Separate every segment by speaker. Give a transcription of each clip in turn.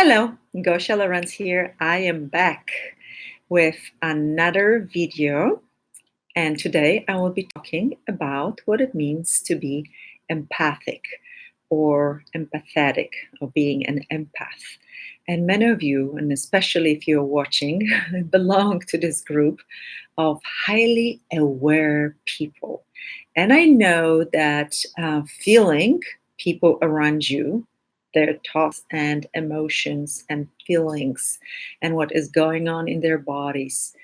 Speaker 1: Hello, Gosha Lawrence here. I am back with another video, and today I will be talking about what it means to be empathic or empathetic, or being an empath. And many of you, and especially if you're watching, belong to this group of highly aware people. And I know that feeling people around you, their thoughts and emotions and feelings, and what is going on in their bodies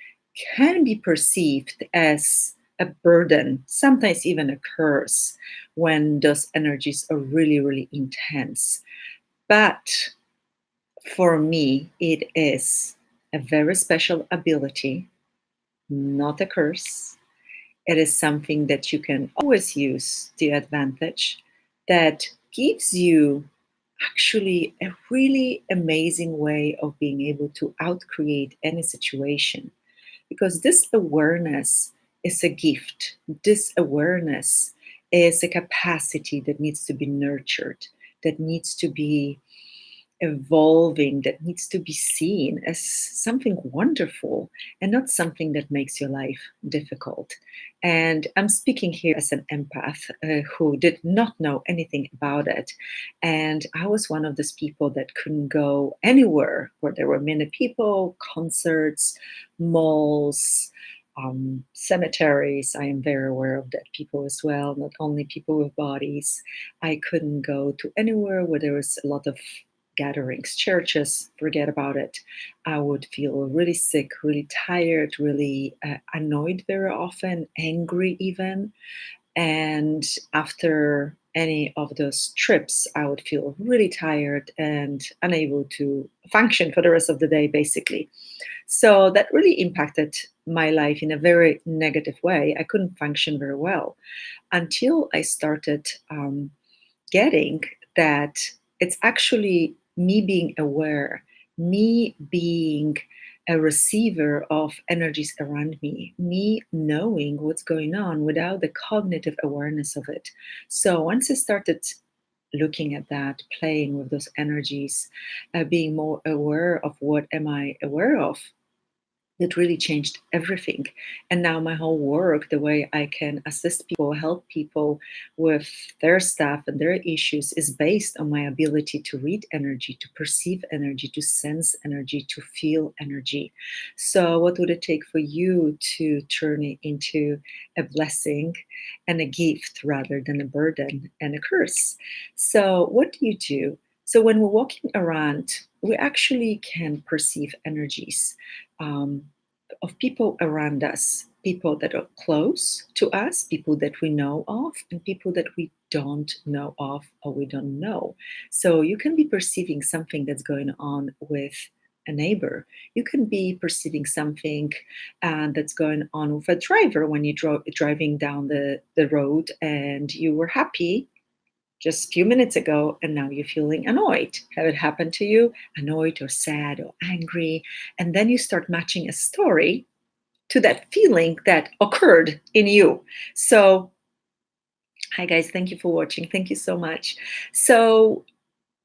Speaker 1: can be perceived as a burden, sometimes even a curse, when those energies are really, really intense. But for me, it is a very special ability, not a curse. It is something that you can always use to your advantage, that gives you actually a really amazing way of being able to outcreate any situation. Because this awareness is a gift. This awareness is a capacity that needs to be nurtured, that needs to be evolving, that needs to be seen as something wonderful and not something that makes your life difficult. And I'm speaking here as an empath who did not know anything about it. And I was one of those people that couldn't go anywhere where there were many people, concerts, malls, cemeteries. I am very aware of that, people as well, not only people with bodies. I couldn't go to anywhere where there was a lot of gatherings, churches, forget about it. I would feel really sick, really tired, really annoyed very often, angry even. And after any of those trips, I would feel really tired and unable to function for the rest of the day, basically. So that really impacted my life in a very negative way. I couldn't function very well until I started getting that it's actually me being aware, me being a receiver of energies around me, me knowing what's going on without the cognitive awareness of it. So once I started looking at that, playing with those energies, being more aware of what am I aware of, it really changed everything. And now my whole work, the way I can assist people, help people with their stuff and their issues, is based on my ability to read energy, to perceive energy, to sense energy, to feel energy. So what would it take for you to turn it into a blessing and a gift rather than a burden and a curse? So what do you do? So when we're walking around, we actually can perceive energies of people around us, people that are close to us, people that we know of, and people that we don't know of or we don't know. So you can be perceiving something that's going on with a neighbor. You can be perceiving something that's going on with a driver when you're driving down the road and you were happy just a few minutes ago, and now you're feeling annoyed. Have it happened to you? Annoyed or sad or angry? And then you start matching a story to that feeling that occurred in you. So, hi guys, thank you for watching. Thank you so much. So,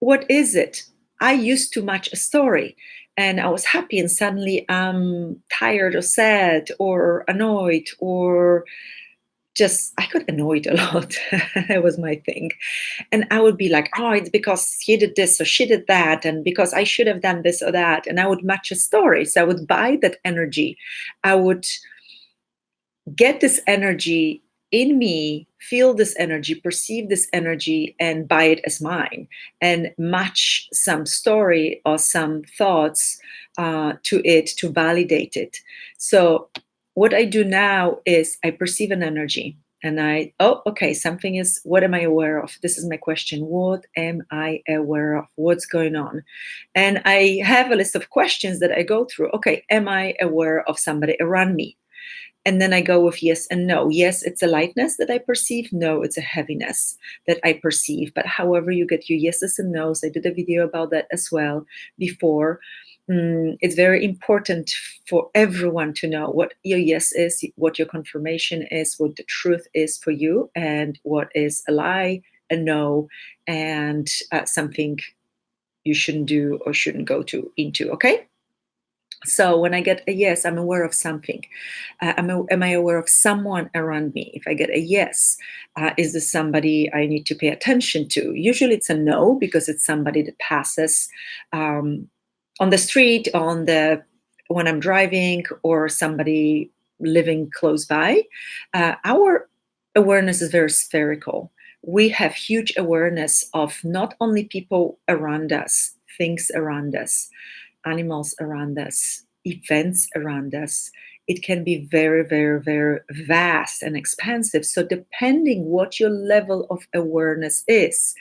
Speaker 1: what is it? I used to match a story and I was happy, and suddenly I'm tired or sad or annoyed, or just I got annoyed a lot. It was my thing. And I would be like, oh, it's because he did this or she did that, and because I should have done this or that. And I would match a story. So I would buy that energy. I would get this energy in me, feel this energy, perceive this energy, and buy it as mine, and match some story or some thoughts to it to validate it. So what I do now is I perceive an energy and okay, something is, what am I aware of? This is my question. What am I aware of? What's going on? And I have a list of questions that I go through. Okay, am I aware of somebody around me? And then I go with yes and no. Yes, it's a lightness that I perceive. No, it's a heaviness that I perceive. But however you get your yeses and nos, I did a video about that as well before. It's very important for everyone to know what your yes is, what your confirmation is, what the truth is for you, and what is a lie, a no, and something you shouldn't do or shouldn't go into. Okay. So when I get a yes, I'm aware of something. Am I aware of someone around me? If I get a yes, is this somebody I need to pay attention to? Usually it's a no, because it's somebody that passes on the street, when I'm driving, or somebody living close by. Our awareness is very spherical. We have huge awareness of not only people around us, things around us, animals around us, events around us. It can be very, very, very vast and expansive. So depending what your level of awareness is,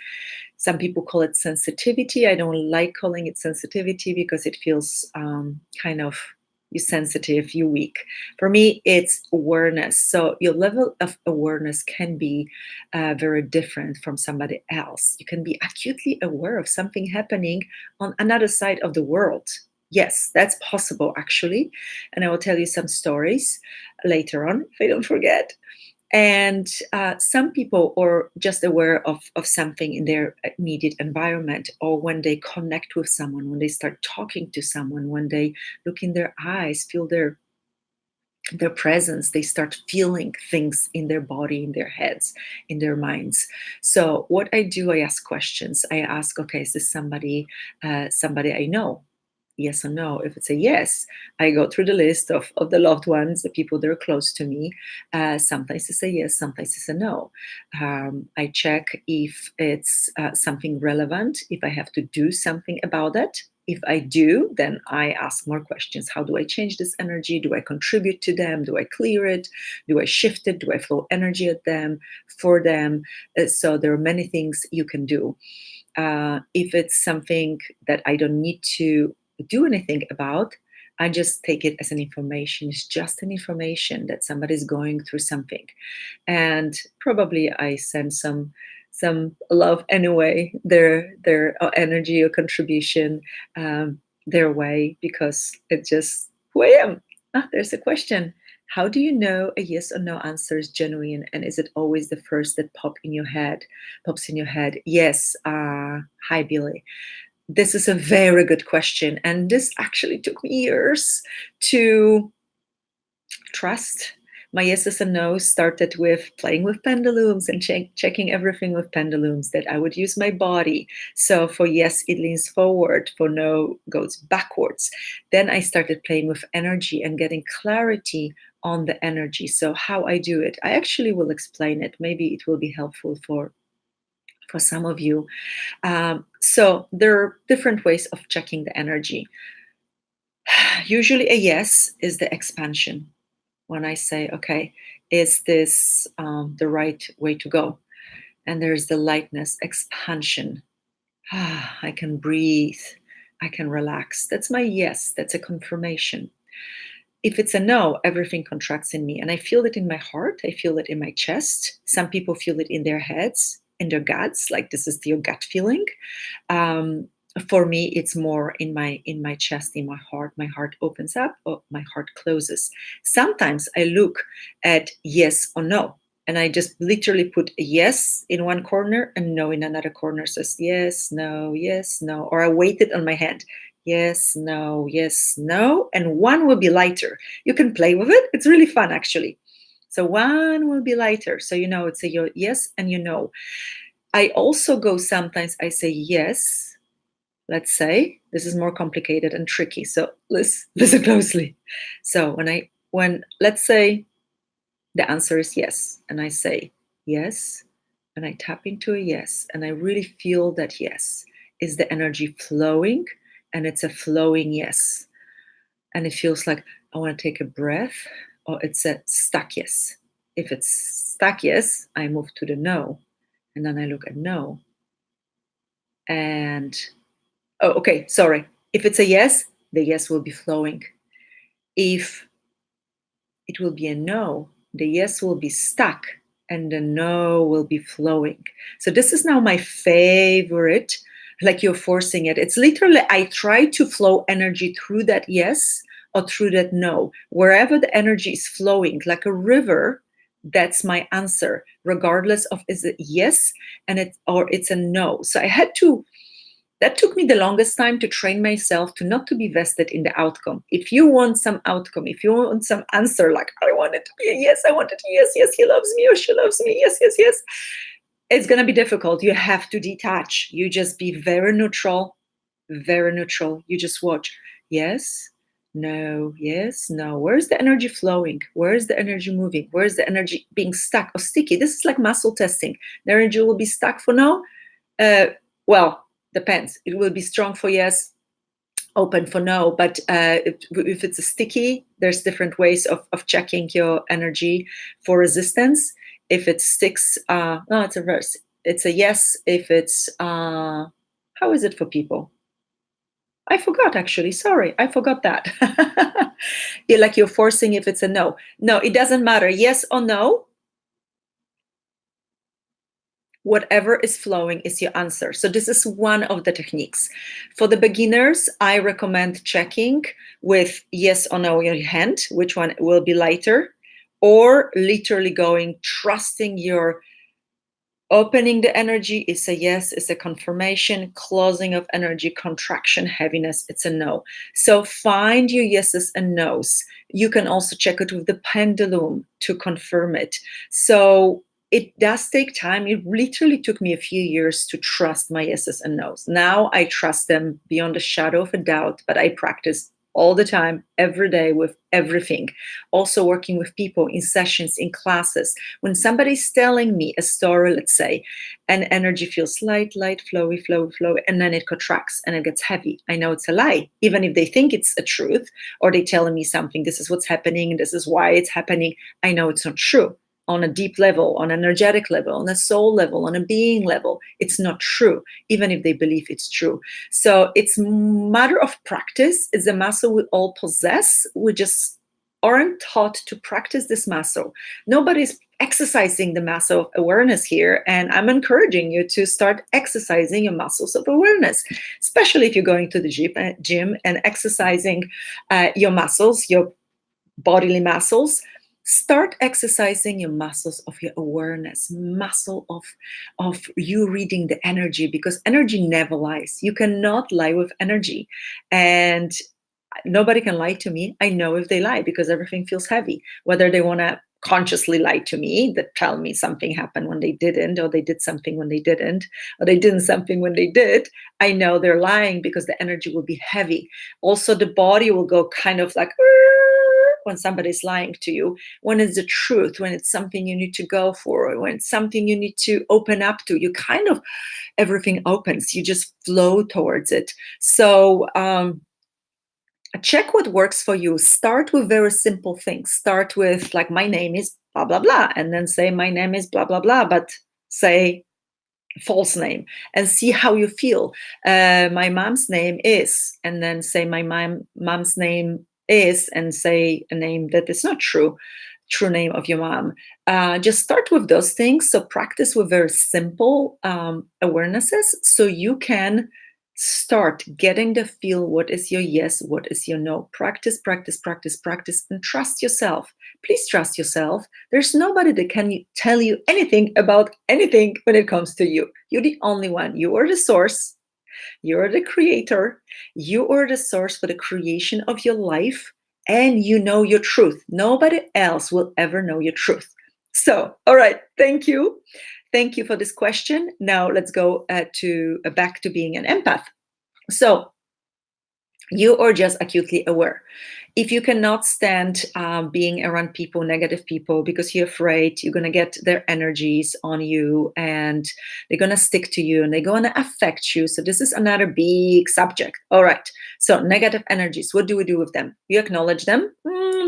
Speaker 1: some people call it sensitivity. I don't like calling it sensitivity because it feels kind of, you're sensitive, you're weak. For me, it's awareness. So your level of awareness can be very different from somebody else. You can be acutely aware of something happening on another side of the world. Yes, that's possible, actually. And I will tell you some stories later on, if I don't forget. And some people are just aware of something in their immediate environment, or when they connect with someone, when they start talking to someone, when they look in their eyes, feel their presence, they start feeling things in their body, in their heads, in their minds. So what I do, I ask questions. I ask, okay, is this somebody I know? Yes or no. If it's a yes, I go through the list of the loved ones, the people that are close to me. Sometimes it's a yes, sometimes it's a no. I check if it's something relevant, if I have to do something about it. If I do, then I ask more questions. How do I change this energy? Do I contribute to them? Do I clear it? Do I shift it? Do I flow energy at them, for them? So there are many things you can do. If it's something that I don't need to do anything about, I just take it as an information. It's just an information that somebody's going through something, and probably I send some love anyway, their energy or contribution their way, because it's just who I am. There's a question. How do you know a yes or no answer is genuine, and is it always the first that pops in your head? Yes. Hi, Billy. This is a very good question, and this actually took me years to trust. My yeses and nos started with playing with pendulums and checking everything with pendulums, that I would use my body. So for yes, it leans forward, for no, goes backwards. Then I started playing with energy and getting clarity on the energy. So how I do it, I actually will explain it. Maybe it will be helpful for some of you. So there are different ways of checking the energy. Usually a yes is the expansion. When I say, okay, is this the right way to go? And there's the lightness, expansion. I can breathe. I can relax. That's my yes. That's a confirmation. If it's a no, everything contracts in me. And I feel it in my heart. I feel it in my chest. Some people feel it in their heads, in their guts, like this is your gut feeling. For me, it's more in my chest, in my heart. My heart opens up, or my heart closes. Sometimes I look at yes or no, and I just literally put a yes in one corner and no in another corner. So it's yes, no, or I weight it on my hand. Yes, no, and one will be lighter. You can play with it. It's really fun, actually. So one will be lighter. So it's a yes and no. I also go, sometimes I say yes. Let's say this is more complicated and tricky. So listen closely. So when let's say the answer is yes, and I say yes, and I tap into a yes, and I really feel that yes is the energy flowing, and it's a flowing yes. And it feels like I want to take a breath, or it's a stuck yes. If it's stuck yes, I move to the no, and then I look at no. And oh, okay, sorry. If it's a yes, the yes will be flowing. If it will be a no, the yes will be stuck and the no will be flowing. So this is now my favorite, like you're forcing it. It's literally, I try to flow energy through that yes or through that no. Wherever the energy is flowing, like a river, that's my answer, regardless of is it yes or it's a no. So I had to That took me the longest time to train myself to not to be vested in the outcome. If you want some outcome, if you want some answer, like I want it to be a yes, I want it to be yes, yes, he loves me or she loves me, yes, yes, yes, it's going to be difficult. You have to detach. You just be very neutral, very neutral. You just watch. Yes, no, yes, no. Where's the energy flowing? Where's the energy moving? Where's the energy being stuck or sticky? This is like muscle testing. The energy will be stuck for no. Well, depends. It will be strong for yes, open for no. But if it's a sticky, there's different ways of checking your energy for resistance. If it sticks, no, it's a reverse. It's a yes. If it's, how is it for people? I forgot actually. Sorry, I forgot that. Like you're forcing if it's a no. No, it doesn't matter. Yes or no. Whatever is flowing is your answer. So this is one of the techniques. For the beginners, I recommend checking with yes or no in your hand, which one will be lighter, or literally going, trusting your opening the energy is a yes, it's a confirmation, closing of energy, contraction, heaviness, it's a no. So find your yeses and nos. You can also check it with the pendulum to confirm it. So it does take time. It literally took me a few years to trust my yeses and nos. Now I trust them beyond a shadow of a doubt, but I practice all the time, every day with everything. Also working with people in sessions, in classes. When somebody's telling me a story, let's say, and energy feels light, flowy, and then it contracts and it gets heavy. I know it's a lie, even if they think it's a truth, or they telling me something, this is what's happening, this is why it's happening. I know it's not true. On a deep level, on an energetic level, on a soul level, on a being level, it's not true, even if they believe it's true. So it's a matter of practice. It's a muscle we all possess. We just aren't taught to practice this muscle. Nobody's exercising the muscle of awareness here, and I'm encouraging you to start exercising your muscles of awareness, especially if you're going to the gym and exercising your muscles, your bodily muscles. Start exercising your muscles of your awareness, muscle of you reading the energy, because energy never lies. You cannot lie with energy, and nobody can lie to me. I know if they lie because everything feels heavy, whether they want to consciously lie to me, that tell me something happened when they didn't, or they did something when they didn't, or they did something when they did. I know they're lying because the energy will be heavy. Also, the body will go kind of like when somebody's lying to you, when it's the truth, when it's something you need to go for, when it's something you need to open up to, you kind of, everything opens, you just flow towards it. So check what works for you. Start with very simple things. Start with like, my name is blah, blah, blah, and then say my name is blah, blah, blah, but say false name and see how you feel. My mom's name is, and then say my mom's name is, and say a name that is not true name of your mom. Just start with those things. So practice with very simple awarenesses, so you can start getting the feel. What is your yes? What is your no? Practice, practice, practice, practice, and trust yourself. Please trust yourself. There's nobody that can tell you anything about anything when it comes to you. You're the only one. You are the source. You're the creator. You are the source for the creation of your life, and you know your truth. Nobody else will ever know your truth. So, all right, thank you. Thank you for this question. Now let's go back to being an empath. So you are just acutely aware. If you cannot stand being around people, negative people, because you're afraid you're going to get their energies on you and they're going to stick to you and they're going to affect you. So this is another big subject. All right. So negative energies, what do we do with them? You acknowledge them.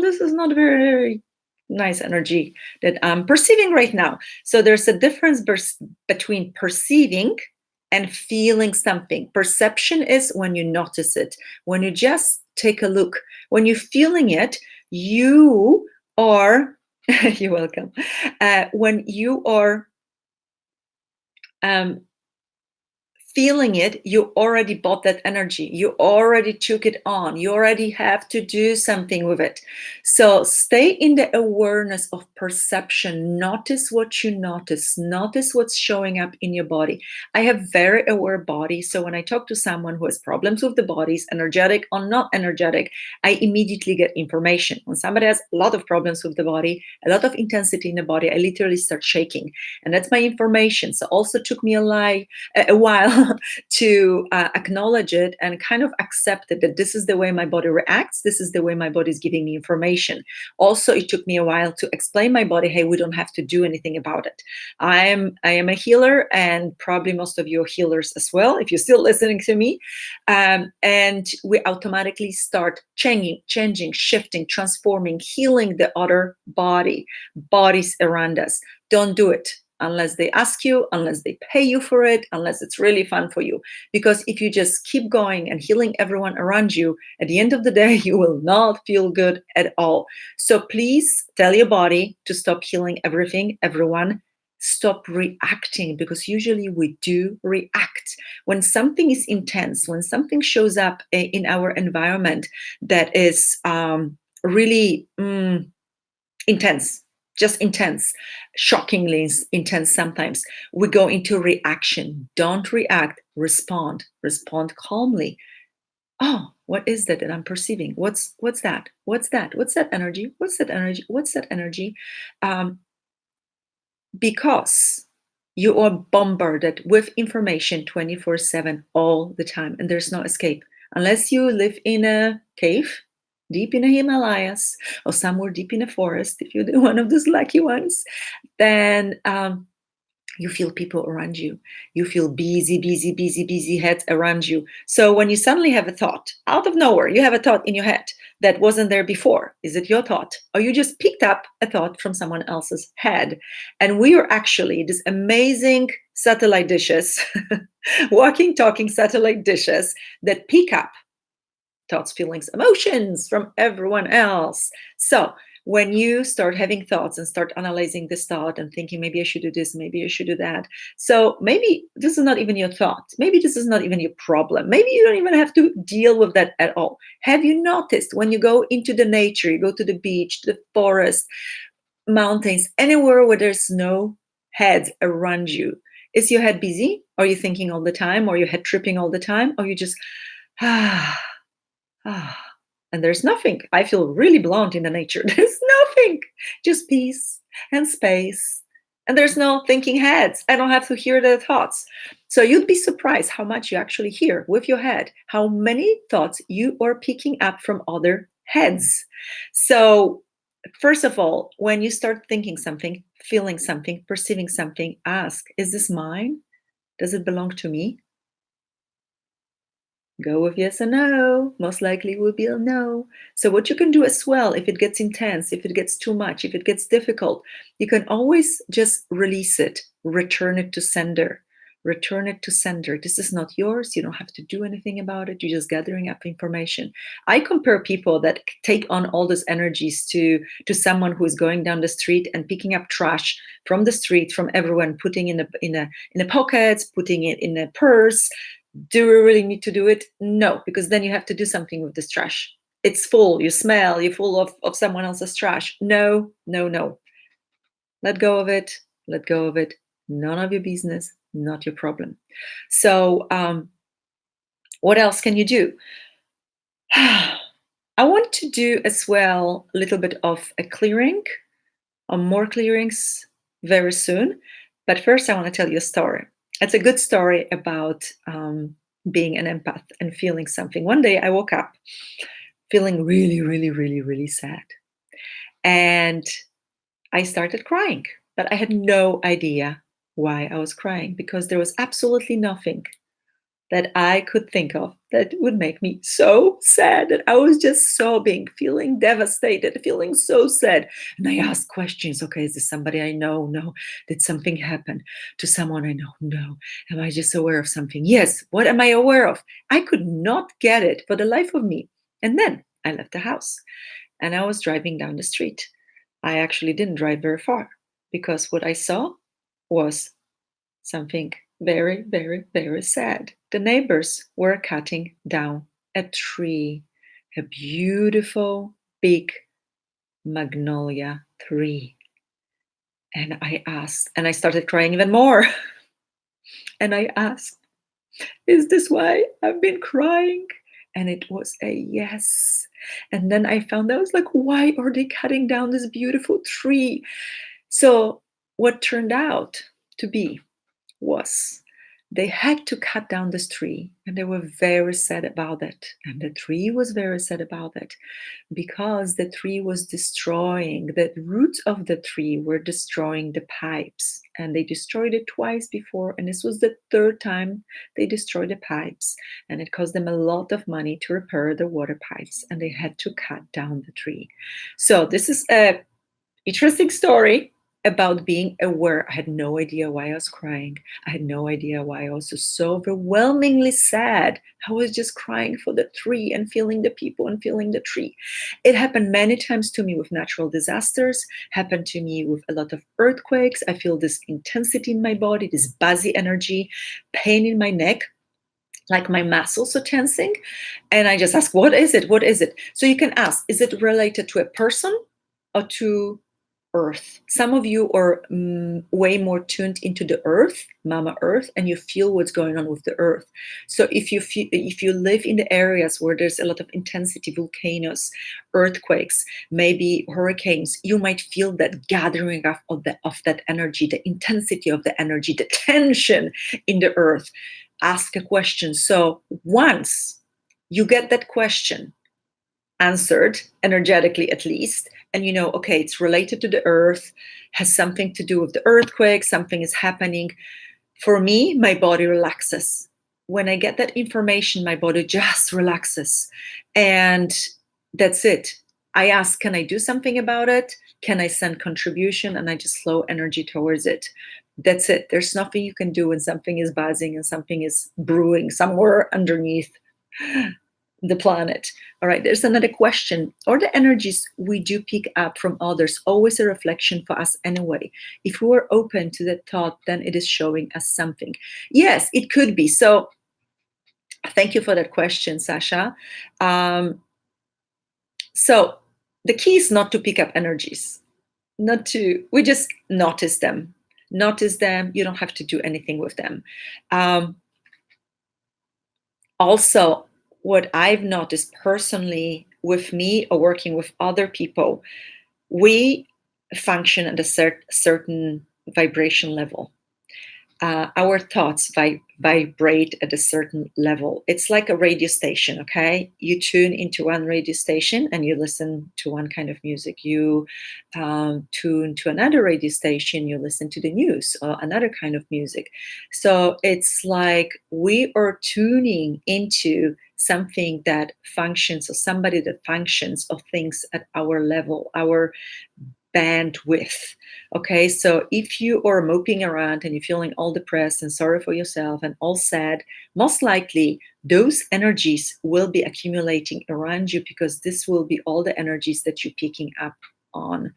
Speaker 1: This is not very nice energy that I'm perceiving right now. So there's a difference between perceiving and feeling something. Perception is when you notice it, when you just take a look. When you're feeling it, you are, you're welcome. When you are feeling it, you already bought that energy. You already took it on. You already have to do something with it. So stay in the awareness of perception. Notice what you notice. Notice what's showing up in your body. I have very aware body. So when I talk to someone who has problems with the bodies, energetic or not energetic, I immediately get information. When somebody has a lot of problems with the body, a lot of intensity in the body, I literally start shaking. And that's my information. So also took me a while to acknowledge it and kind of accept it, that this is the way my body reacts. This is the way my body is giving me information. Also, it took me a while to explain my body, hey, we don't have to do anything about it. I am a healer, and probably most of you are healers as well, if you're still listening to me. And we automatically start changing, shifting, transforming, healing the other bodies around us. Don't do it unless they ask you, unless they pay you for it, unless it's really fun for you. Because if you just keep going and healing everyone around you, at the end of the day, you will not feel good at all. So please tell your body to stop healing everything, everyone. Stop reacting, because usually we do react. When something is intense, when something shows up in our environment that is really intense, just intense, shockingly intense sometimes, we go into reaction. Don't react, respond calmly. Oh, what is that I'm perceiving? What's that? What's that energy? What's that energy? Because you are bombarded with information 24/7 all the time, and there's no escape. Unless you live in a cave deep in the Himalayas or somewhere deep in a forest, if you're one of those lucky ones, then you feel people around you. You feel busy heads around you. So when you suddenly have a thought, out of nowhere, you have a thought in your head that wasn't there before. Is it your thought? Or you just picked up a thought from someone else's head? And we are actually this amazing satellite dishes, walking, talking satellite dishes that pick up thoughts, feelings, emotions from everyone else. So when you start having thoughts and start analyzing this thought and thinking, maybe I should do this, maybe I should do that. So maybe this is not even your thought. Maybe this is not even your problem. Maybe you don't even have to deal with that at all. Have you noticed when you go into the nature, you go to the beach, the forest, mountains, anywhere where there's no heads around you, is your head busy? Are you thinking all the time? Or your head tripping all the time? Or you just, and there's nothing. I feel really blunt in the nature. There's nothing, just peace and space. And there's no thinking heads. I don't have to hear their thoughts. So you'd be surprised how much you actually hear with your head, how many thoughts you are picking up from other heads. So first of all, when you start thinking something, feeling something, perceiving something, ask, is this mine? Does it belong to me? Go with yes or no. Most likely will be a no. So what you can do as well, if it gets intense, if it gets too much, if it gets difficult, you can always just release it, return it to sender. Return it to sender. This is not yours. You don't have to do anything about it. You're just gathering up information. I compare people that take on all those energies to someone who is going down the street and picking up trash from the street, from everyone, putting in the pockets, putting it in a purse. Do we really need to do it? No, because then you have to do something with this trash. It's full. You smell. You're full of someone else's trash. No. Let go of it. Let go of it. None of your business. Not your problem. So what else can you do? I want to do as well a little bit of a clearing, or more clearings very soon. But first, I want to tell you a story. It's a good story about being an empath and feeling something. One day I woke up feeling really sad. And I started crying, but I had no idea why I was crying, because there was absolutely nothing that I could think of that would make me so sad, that I was just sobbing, feeling devastated, feeling so sad. And I asked questions. Okay, is this somebody I know? No. Did something happen to someone I know? No. Am I just aware of something? Yes. What am I aware of? I could not get it for the life of me. And then I left the house and I was driving down the street. I actually didn't drive very far, because what I saw was something very, very, very sad. The neighbors were cutting down a tree, a beautiful, big magnolia tree. And I asked, and I started crying even more. And I asked, is this why I've been crying? And it was a yes. And then I found out, I was like, why are they cutting down this beautiful tree? So, what turned out to be was they had to cut down this tree, and they were very sad about it. And the tree was very sad about it because the tree was destroying, the roots of the tree were destroying the pipes, and they destroyed it twice before, and this was the third time they destroyed the pipes, and it cost them a lot of money to repair the water pipes, and they had to cut down the tree. So this is a interesting story about being aware. I had no idea why I was crying. I had no idea why I was so overwhelmingly sad. I was just crying for the tree and feeling the people and feeling the tree. It happened many times to me with natural disasters, happened to me with a lot of earthquakes. I feel this intensity in my body, this buzzy energy, pain in my neck, like my muscles are tensing. And I just ask, what is it? What is it? So you can ask, is it related to a person or to earth? Some of you are way more tuned into the earth, Mama Earth, and you feel what's going on with the earth. So if you live in the areas where there's a lot of intensity, volcanoes, earthquakes, maybe hurricanes, you might feel that gathering of that energy, the intensity of the energy, the tension in the earth. Ask a question. So once you get that question answered, energetically at least, and you know, okay, it's related to the earth, has something to do with the earthquake, something is happening. For me, my body relaxes. When I get that information, my body just relaxes. And that's it. I ask, can I do something about it? Can I send contribution? And I just flow energy towards it. That's it. There's nothing you can do when something is buzzing and something is brewing somewhere underneath the planet. All right, there's another question. Are the energies we do pick up from others always a reflection for us anyway? If we were open to that thought, then it is showing us something. Yes, it could be. So thank you for that question, Sasha. So the key is not to pick up energies, we just notice them. Notice them. You don't have to do anything with them. Also, what I've noticed personally with me or working with other people, we function at a certain vibration level. Our thoughts vibrate at a certain level. It's like a radio station, okay? You tune into one radio station and you listen to one kind of music. You tune to another radio station, you listen to the news or another kind of music. So it's like we are tuning into something that functions, or somebody that functions or thinks at our level, our bandwidth. Okay, so if you are moping around and you're feeling all depressed and sorry for yourself and all sad, most likely those energies will be accumulating around you, because this will be all the energies that you're picking up on.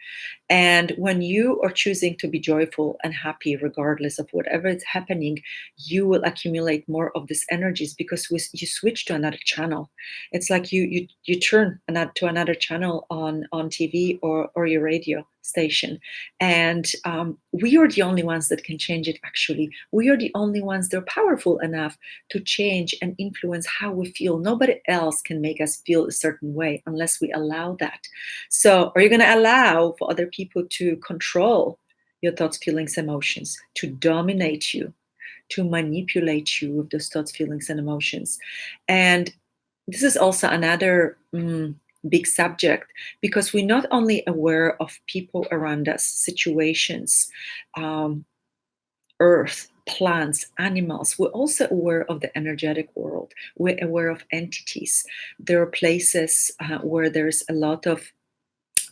Speaker 1: And when you are choosing to be joyful and happy regardless of whatever is happening, you will accumulate more of these energies, because you switch to another channel. It's like you turn to another channel on TV or your radio station. And we are the only ones that can change it. Actually, we are the only ones that are powerful enough to change and influence how we feel. Nobody else can make us feel a certain way unless we allow that. So are you going to allow for other people to control your thoughts, feelings, emotions, to dominate you, to manipulate you with those thoughts, feelings, and emotions? And this is also another big subject, because we're not only aware of people around us, situations, earth, plants, animals, we're also aware of the energetic world. We're aware of entities. There are places where there's a lot of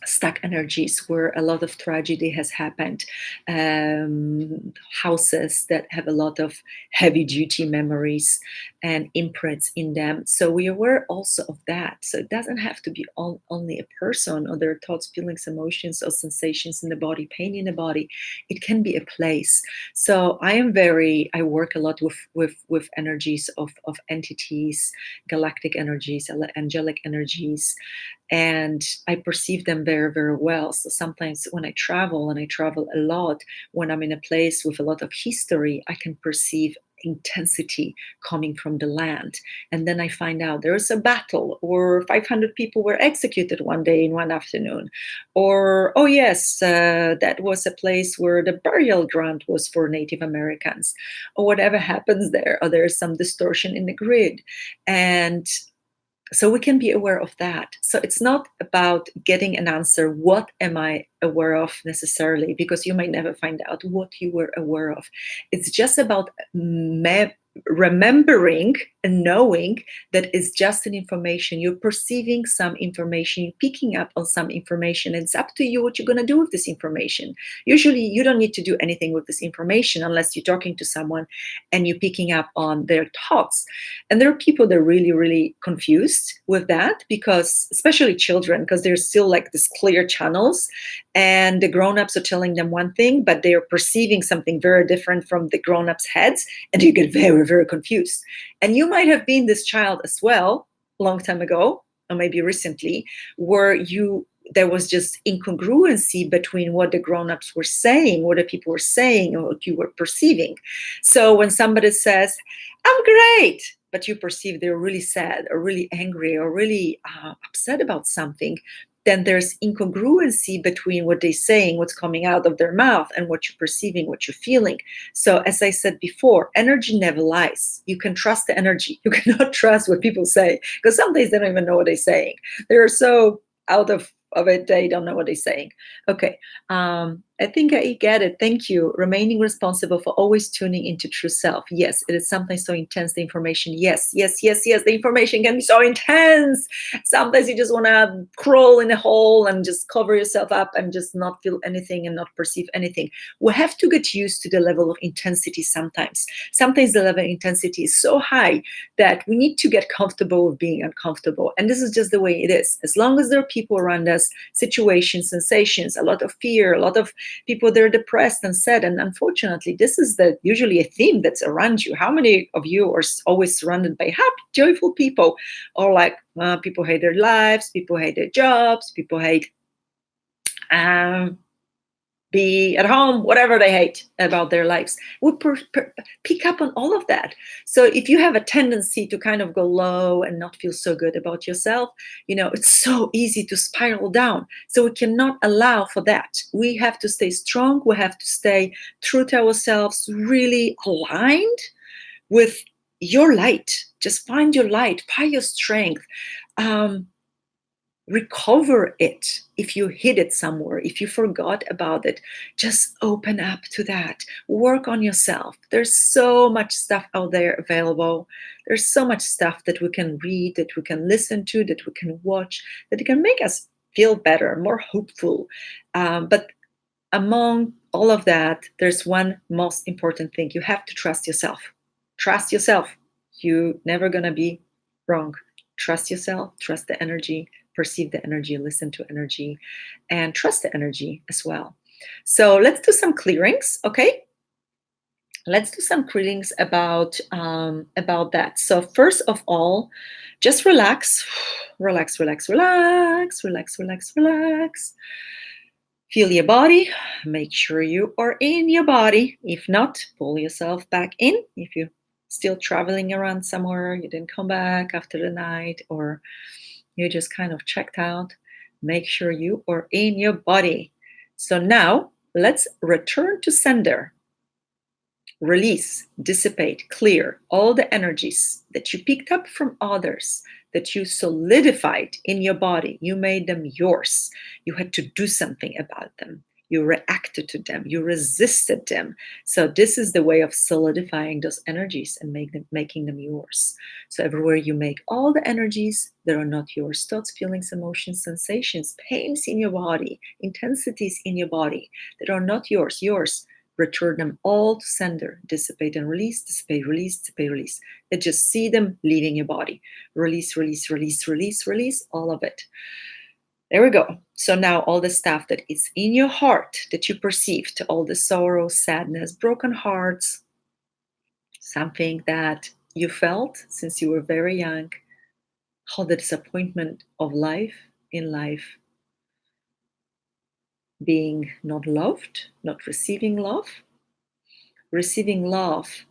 Speaker 1: stuck energies, where a lot of tragedy has happened, houses that have a lot of heavy duty memories, and imprints in them. So we are aware also of that. So it doesn't have to be only a person or their thoughts, feelings, emotions, or sensations in the body, pain in the body. It can be a place. So I work a lot with energies of entities, galactic energies, angelic energies, and I perceive them very, very well. So sometimes when I travel, and I travel a lot, when I'm in a place with a lot of history, I can perceive intensity coming from the land. And then I find out there's a battle, or 500 people were executed one day in one afternoon. Or, oh yes, that was a place where the burial ground was for Native Americans, or whatever happens there, or there's some distortion in the grid. And so we can be aware of that. So it's not about getting an answer, what am I aware of necessarily, because you might never find out what you were aware of. It's just about remembering and knowing that it's just an information. You're perceiving some information, you're picking up on some information. It's up to you what you're going to do with this information. Usually you don't need to do anything with this information unless you're talking to someone and you're picking up on their thoughts. And there are people that are really, really confused with that, because especially children, because there's still like this clear channels, and the grown-ups are telling them one thing, but they are perceiving something very different from the grown-ups' heads, and you get very, very confused. And you might have been this child as well, a long time ago, or maybe recently, where there was just incongruency between what the grown-ups were saying, what the people were saying, and what you were perceiving. So when somebody says, I'm great, but you perceive they're really sad or really angry or really upset about something, then there's incongruency between what they're saying, what's coming out of their mouth, and what you're perceiving, what you're feeling. So as I said before, energy never lies. You can trust the energy. You cannot trust what people say, because some days they don't even know what they're saying. They're so out of it, they don't know what they're saying. Okay, I think I get it. Thank you. Remaining responsible for always tuning into true self. Yes, it is sometimes so intense, the information. Yes. The information can be so intense. Sometimes you just want to crawl in a hole and just cover yourself up and just not feel anything and not perceive anything. We have to get used to the level of intensity sometimes. Sometimes the level of intensity is so high that we need to get comfortable with being uncomfortable. And this is just the way it is. As long as there are people around us, situations, sensations, a lot of fear, a lot of people that are depressed and sad, and unfortunately this is usually a theme that's around you. How many of you are always surrounded by happy, joyful people, or like people hate their lives, people hate their jobs, people hate be at home, whatever they hate about their lives? We pick up on all of that. So if you have a tendency to kind of go low and not feel so good about yourself, it's so easy to spiral down. So we cannot allow for that. We have to stay strong. We have to stay true to ourselves, really aligned with your light. Just find your light, find your strength. Recover it. If you hid it somewhere, if you forgot about it, just open up to that. Work on yourself. There's so much stuff out there available. There's so much stuff that we can read, that we can listen to, that we can watch, that it can make us feel better, more hopeful. But among all of that, there's one most important thing. You have to trust yourself. Trust yourself. You're never going to be wrong. Trust yourself, trust the energy, perceive the energy, listen to energy, and trust the energy as well. So let's do some clearings, okay? Let's do some clearings about that. So first of all, just relax. Relax. Feel your body. Make sure you are in your body. If not, pull yourself back in. If you're still traveling around somewhere, you didn't come back after the night, or you just kind of checked out, make sure you are in your body. So now let's return to sender. Release, dissipate, clear all the energies that you picked up from others, that you solidified in your body. You made them yours. You had to do something about them. You reacted to them. You resisted them. So this is the way of solidifying those energies and making them yours. So everywhere you make all the energies that are not yours, thoughts, feelings, emotions, sensations, pains in your body, intensities in your body that are not yours, Return them all to sender. Dissipate and release, dissipate, release, dissipate, release. And just see them leaving your body. Release, release, release, release, release, all of it. There we go. So now all the stuff that is in your heart that you perceived, all the sorrow, sadness, broken hearts, something that you felt since you were very young, all the disappointment of life, in life, being not loved, not receiving love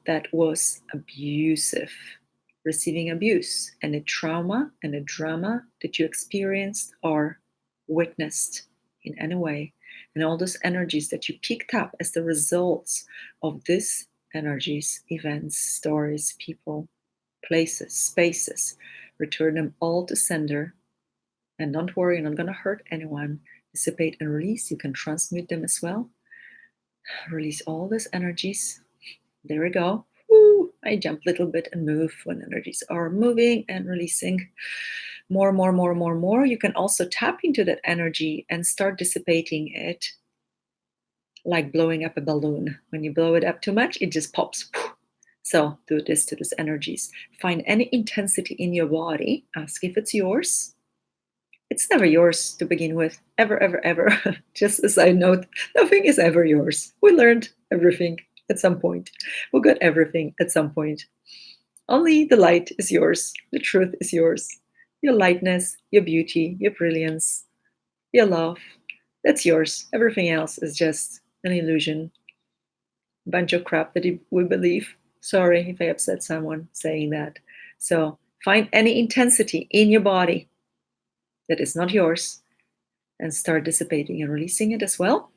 Speaker 1: that was abusive, receiving abuse, and a trauma and a drama that you experienced or witnessed in any way, and all those energies that you picked up as the results of these energies, events, stories, people, places, spaces, return them all to sender. And don't worry, you're not going to hurt anyone. Dissipate and release. You can transmute them as well. Release all these energies. There we go. Woo! I jump a little bit and move when energies are moving and releasing more. You can also tap into that energy and start dissipating it like blowing up a balloon. When you blow it up too much, it just pops. So do this to these energies. Find any intensity in your body. Ask if it's yours. It's never yours to begin with, ever, ever, ever. Just a side note, nothing is ever yours. We learned everything at some point. We got everything at some point. Only the light is yours. The truth is yours. Your lightness, your beauty, your brilliance, your love, that's yours. Everything else is just an illusion, a bunch of crap that we believe. Sorry if I upset someone saying that. So find any intensity in your body that is not yours and start dissipating and releasing it as well.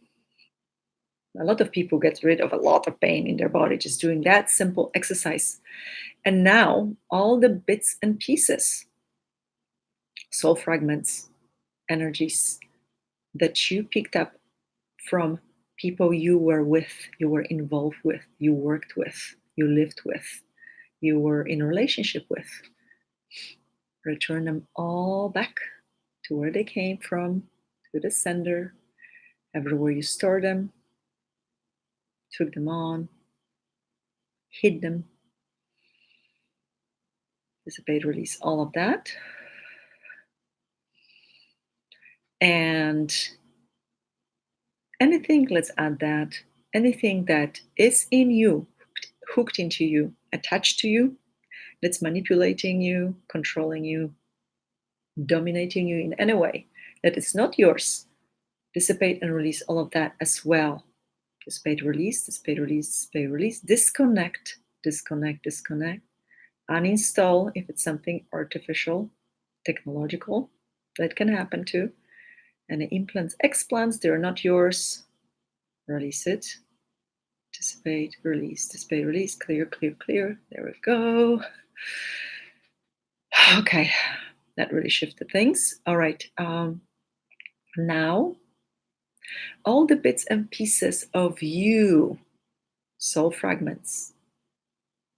Speaker 1: A lot of people get rid of a lot of pain in their body just doing that simple exercise. And now all the bits and pieces, soul fragments, energies that you picked up from people you were with, you were involved with, you worked with, you lived with, you were in a relationship with, return them all back to where they came from, to the sender, everywhere you store them, took them on, hid them, dissipate, release all of that. And anything, let's add that, anything that is in you, hooked into you, attached to you, that's manipulating you, controlling you, dominating you in any way that is not yours, dissipate and release all of that as well. Dissipate, release, dissipate, release, dissipate, release, disconnect, disconnect, disconnect, uninstall if it's something artificial, technological, that can happen too. And the implants, explants, they're not yours. Release it. Dissipate, release, clear, clear, clear. There we go. Okay, that really shifted things. All right, now all the bits and pieces of you, soul fragments,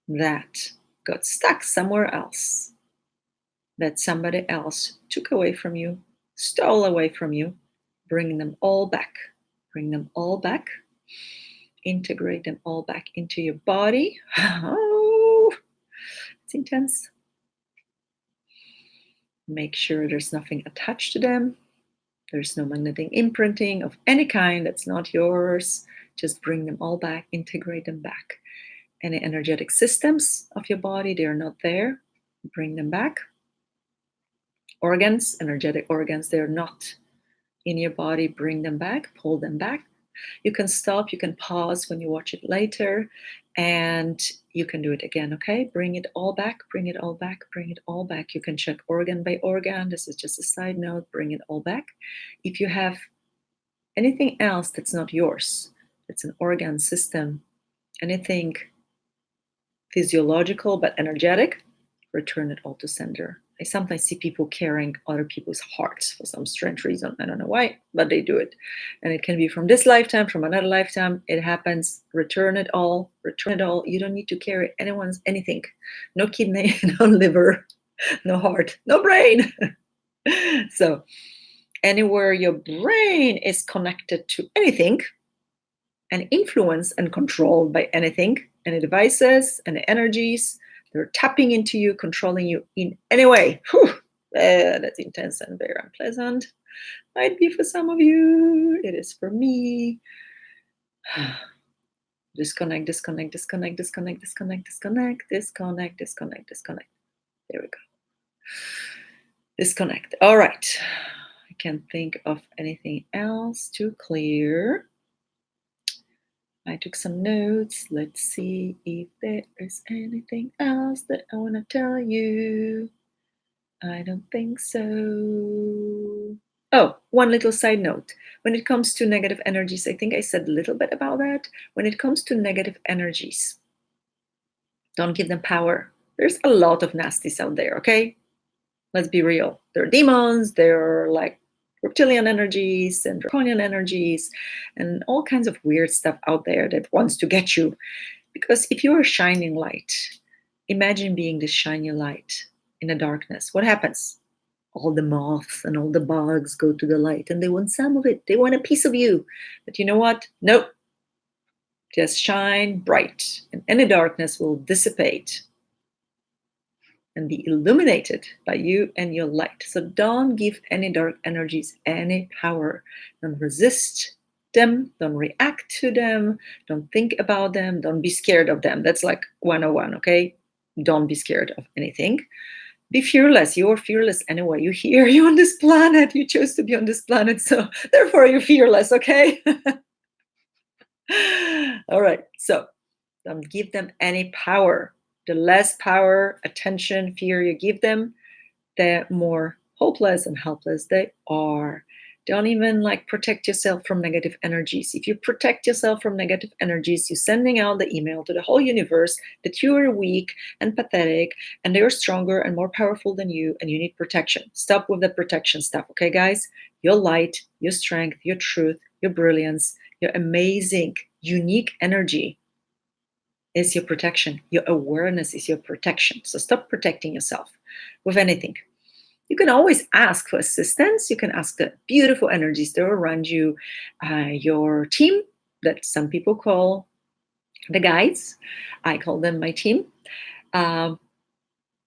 Speaker 1: that got stuck somewhere else, that somebody else took away from you, stole away from you, bring them all back. Bring them all back. Integrate them all back into your body. Oh, it's intense. Make sure there's nothing attached to them. There's no magnetic imprinting of any kind that's not yours. Just bring them all back, integrate them back. Any energetic systems of your body, they are not there. Bring them back. Organs, energetic organs, they're not in your body. Bring them back, pull them back. You can stop, you can pause when you watch it later, and you can do it again, okay? Bring it all back, bring it all back, bring it all back. You can check organ by organ. This is just a side note. Bring it all back. If you have anything else that's not yours, it's an organ system, anything physiological but energetic, return it all to sender. I sometimes see people carrying other people's hearts for some strange reason. I don't know why, but they do it. And it can be from this lifetime, from another lifetime. It happens. Return it all. Return it all. You don't need to carry anyone's anything. No kidney, no liver, no heart, no brain. So anywhere your brain is connected to anything, and influenced and controlled by anything, any devices, any energies. They're tapping into you, controlling you in any way. Whew, that's intense and very unpleasant. Might be for some of you. It is for me. Disconnect, disconnect, disconnect, disconnect, disconnect, disconnect, disconnect, disconnect, disconnect. There we go. Disconnect. All right. I can't think of anything else to clear. I took some notes. Let's see if there is anything else that I want to tell you. I don't think so. Oh, one little side note. When it comes to negative energies, I think I said a little bit about that. When it comes to negative energies, don't give them power. There's a lot of nasties out there, okay? Let's be real. There are demons, there are like reptilian energies and draconian energies and all kinds of weird stuff out there that wants to get you. Because if you're a shining light, imagine being this shiny light in the darkness. What happens? All the moths and all the bugs go to the light and they want some of it. They want a piece of you. But you know what? Nope. Just shine bright and any darkness will dissipate and be illuminated by you and your light. So don't give any dark energies any power. Don't resist them. Don't react to them. Don't think about them. Don't be scared of them. That's like 101, okay? Don't be scared of anything. Be fearless. You're fearless anyway. You're here. You're on this planet. You chose to be on this planet. So therefore you're fearless, okay? All right. So don't give them any power. The less power, attention, fear you give them, the more hopeless and helpless they are. Don't even like protect yourself from negative energies. If you protect yourself from negative energies, you're sending out the email to the whole universe that you are weak and pathetic and they're stronger and more powerful than you and you need protection. Stop with the protection stuff, okay, guys? Your light, your strength, your truth, your brilliance, your amazing, unique energy is your protection. Your awareness is your protection. So stop protecting yourself with anything. You can always ask for assistance. You can ask the beautiful energies that are around you, your team, that some people call the guides. I call them my team.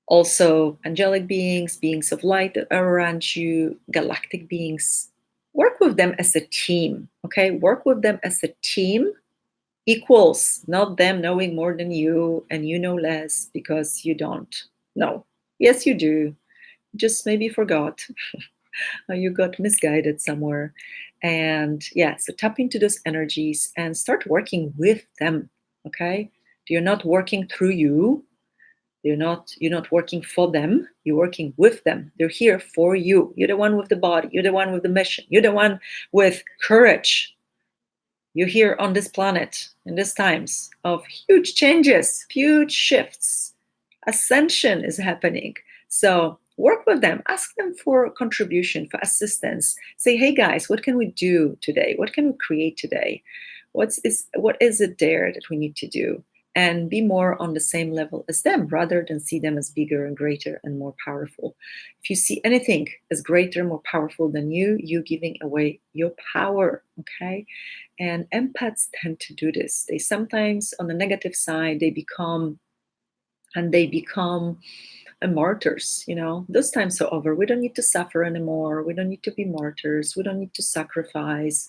Speaker 1: Also, angelic beings, beings of light that are around you, galactic beings. Work with them as a team, okay? Work with them as a team. Equals, not them knowing more than you and you know less because you don't know. Yes, you do. Just maybe forgot. Or you got misguided somewhere. And yeah, so tap into those energies and start working with them. Okay? You're not working through you. You're not working for them. You're working with them. They're here for you. You're the one with the body. You're the one with the mission. You're the one with courage. You're here on this planet in these times of huge changes, huge shifts. Ascension is happening. So work with them. Ask them for contribution, for assistance. Say, hey guys, what can we do today? What can we create today? What is it there that we need to do? And be more on the same level as them rather than see them as bigger and greater and more powerful. If you see anything as greater and more powerful than you, you're giving away your power, okay? And empaths tend to do this. They sometimes, on the negative side, they become martyrs, you know. Those times are over. We don't need to suffer anymore. We don't need to be martyrs. We don't need to sacrifice.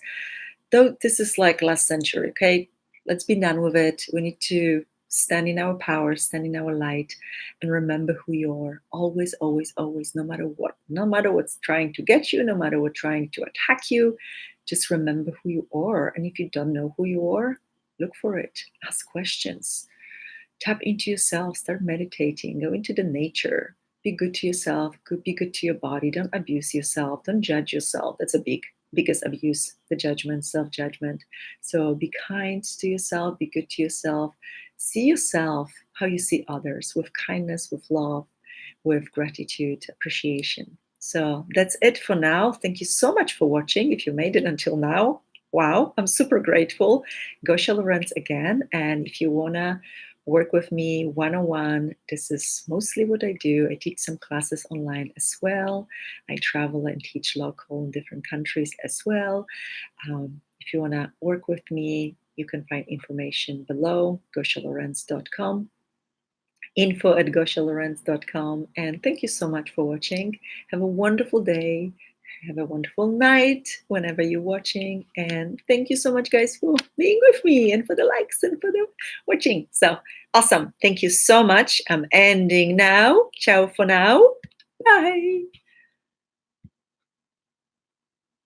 Speaker 1: Though this is like last century, okay? Let's be done with it. We need to stand in our power, stand in our light, and remember who you are. Always, always, always, no matter what. No matter what's trying to get you, no matter what's trying to attack you, just remember who you are. And if you don't know who you are, look for it. Ask questions. Tap into yourself. Start meditating. Go into the nature. Be good to yourself. Be good to your body. Don't abuse yourself. Don't judge yourself. That's a biggest abuse, the judgment, self-judgment. So be kind to yourself. Be good to yourself. See yourself how you see others, with kindness, with love, with gratitude, appreciation. So that's it for now. Thank you so much for watching. If you made it until now, wow, I'm super grateful. Gosha Lorenz again. And if you want to work with me one-on-one, this is mostly what I do. I teach some classes online as well. I travel and teach local in different countries as well. If you want to work with me, You can find information below, goshalorenz.com, info@goshalorenz.com. And thank you so much for watching. Have a wonderful day. Have a wonderful night whenever you're watching. And thank you so much, guys, for being with me and for the likes and for the watching. So awesome. Thank you so much. I'm ending now. Ciao for now. Bye.